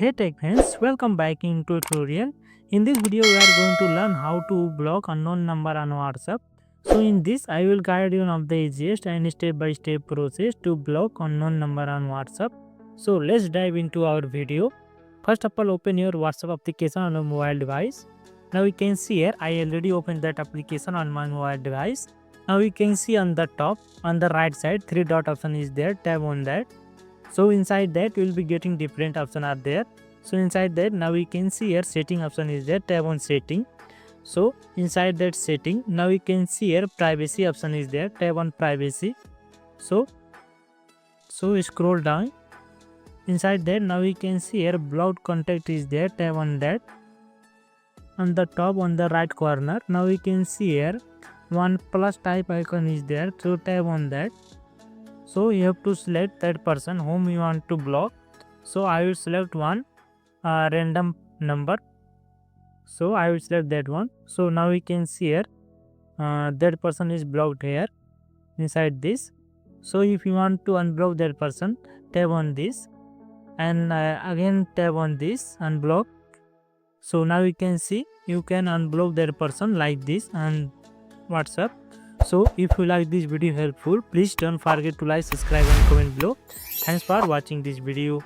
Hey tech friends, welcome back in tutorial. In this video we are going to learn how to block unknown number on WhatsApp. So in this I will guide you on the easiest and step by step process to block unknown number on WhatsApp. So let's dive into our video. First of all, open your WhatsApp application on a mobile device. Now you can see here I already opened that application on my mobile device. Now you can see on the top on the right side three dot option is there, tap on that. So inside that you will be getting different option are there. So inside that now we can see here setting option is there, tap on setting. So inside that setting now you can see here privacy option is there, tap on privacy. So scroll down. Inside that now we can see here blocked contact is there, tap on that. On the top on the right corner now we can see here one plus type icon is there, so tap on that. So you have to select that person whom you want to block. So I will select one random number. So I will select that one. So now we can see here that person is blocked here inside this. So if you want to unblock that person, tap on this and again tap on this unblock. So now you can see you can unblock that person like this on WhatsApp. So if you like this video helpful, please don't forget to like, subscribe and comment below. Thanks for watching this video.